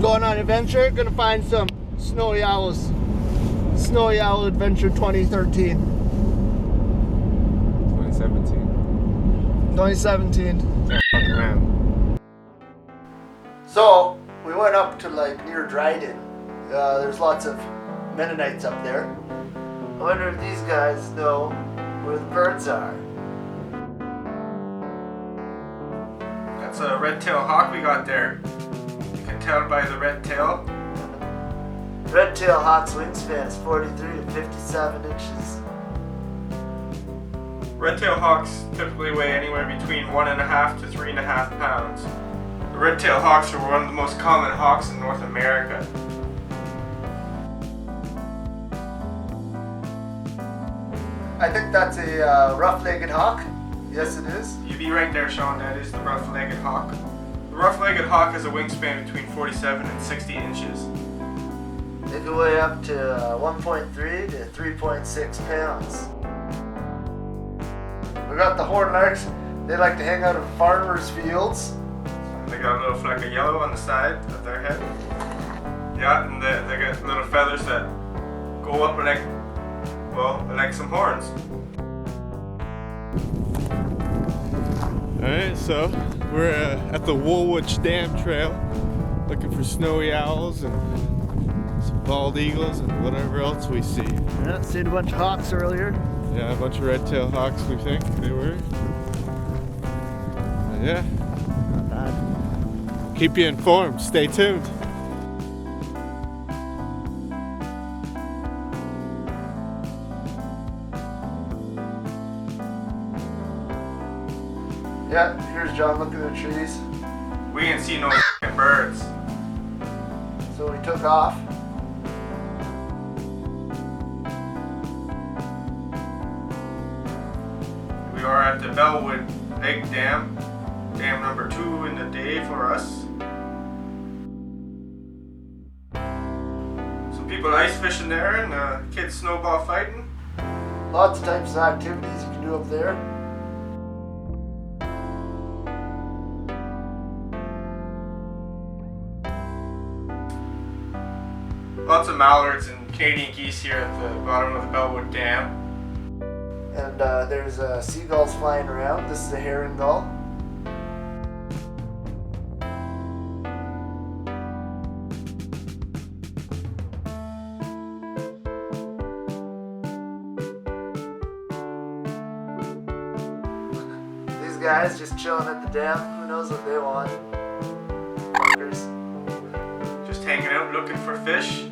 going on an adventure. Gonna find some snowy owls. Snowy Owl Adventure 2013. 2017. Fuck around. So we went up to like near Drayton. There's lots of Mennonites up there. I wonder if these guys know where the birds are. That's a red-tailed hawk we got there. You can tell by the red tail. Red-tailed hawk's wingspan is 43 to 57 inches. Red-tailed hawks typically weigh anywhere between 1.5 to 3.5 pounds. The red-tailed hawks are one of the most common hawks in North America. I think that's a rough-legged hawk. Yes, it is. You'd be right there, Sean. That is the rough-legged hawk. The rough-legged hawk has a wingspan between 47 and 60 inches. They can weigh up to 1.3 to 3.6 pounds. We got the horned larks. They like to hang out in farmers' fields. They got a little fleck of yellow on the side of their head. Yeah, and they got little feathers that go up like some horns. Alright, so we're at the Woolwich Dam Trail looking for snowy owls and some bald eagles and whatever else we see. Yeah, seen a bunch of hawks earlier. Yeah, a bunch of red-tailed hawks, we think they were. Yeah. Not bad. Keep you informed. Stay tuned. Yeah, here's John looking at the trees. We didn't see no f***ing birds. So we took off. We are at the Bellwood Lake Dam. Dam number 2 in the day for us. Some people ice fishing there and kids snowball fighting. Lots of types of activities you can do up there. Lots of mallards and Canadian geese here at the bottom of the Bellwood Dam. And there's seagulls flying around. This is a herring gull. These guys just chilling at the dam. Who knows what they want? Fuckers. Just hanging out looking for fish.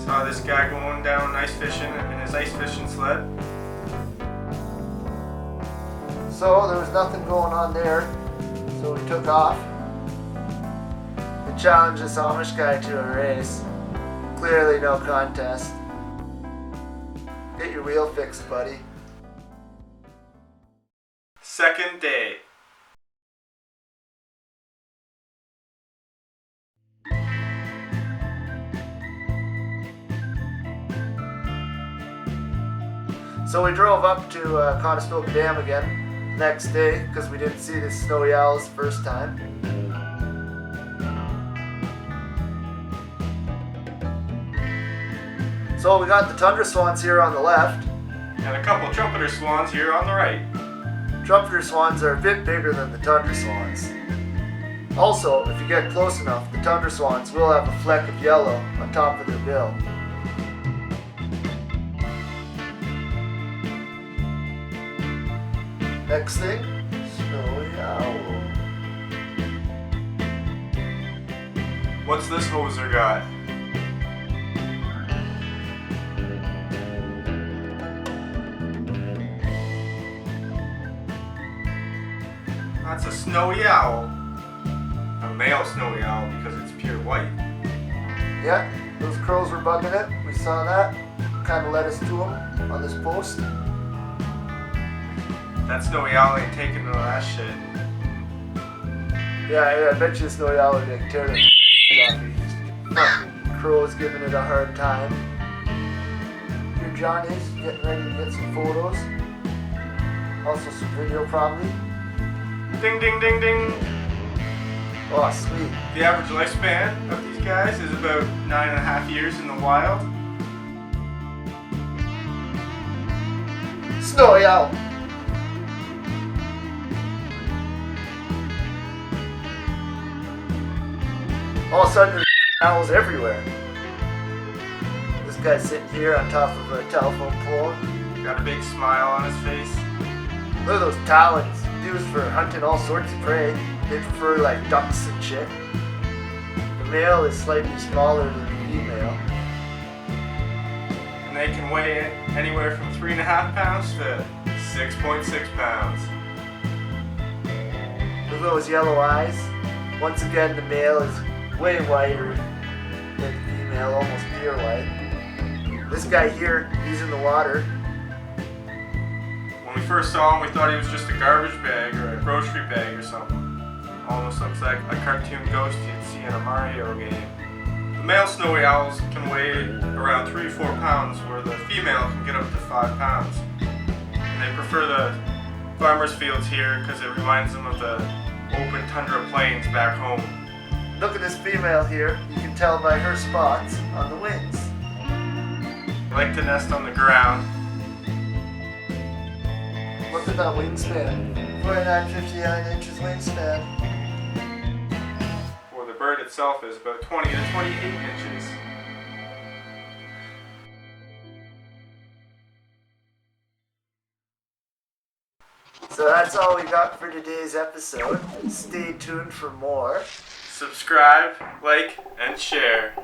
Saw this guy going down ice fishing in his ice fishing sled. So there was nothing going on there. So we took off. We challenged this Amish guy to a race. Clearly no contest. Get your wheel fixed, buddy. Second day. So we drove up to Conestoga Dam again next day because we didn't see the snowy owls the first time. So we got the tundra swans here on the left. And a couple trumpeter swans here on the right. Trumpeter swans are a bit bigger than the tundra swans. Also, if you get close enough, the tundra swans will have a fleck of yellow on top of their bill. Next thing, snowy owl. What's this hoser got? That's a snowy owl. A male snowy owl because it's pure white. Yeah, those crows were bugging it. We saw that. Kind of led us to them on this post. That snowy owl ain't taking no of that shit. Yeah, I bet you the snowy owl would like tear the off you. Fucking crows giving it a hard time. You're here John is, getting ready to get some photos. Also some video probably. Ding, ding, ding, ding. Oh, sweet. The average lifespan of these guys is about 9.5 years in the wild. Snowy owl. All of a sudden there's owls everywhere. This guy's sitting here on top of a telephone pole. Got a big smile on his face. Look at those talons. Used for hunting all sorts of prey. They prefer like ducks and shit. The male is slightly smaller than the female. And they can weigh anywhere from 3.5 pounds to 6.6 pounds. Look at those yellow eyes. Once again, the male is way whiter than the female, almost pure white. This guy here, he's in the water. When we first saw him, we thought he was just a garbage bag or a grocery bag or something. Almost looks like a cartoon ghost you'd see in a Mario game. The male snowy owls can weigh around 3-4 pounds, where the female can get up to 5 pounds. And they prefer the farmers' fields here because it reminds them of the open tundra plains back home. Look at this female here. You can tell by her spots on the wings. They like to nest on the ground. Look at that wingspan. 49-59 inches wingspan. Well, the bird itself is about 20 to 28 inches. So that's all we got for today's episode. Stay tuned for more. Subscribe, like, and share.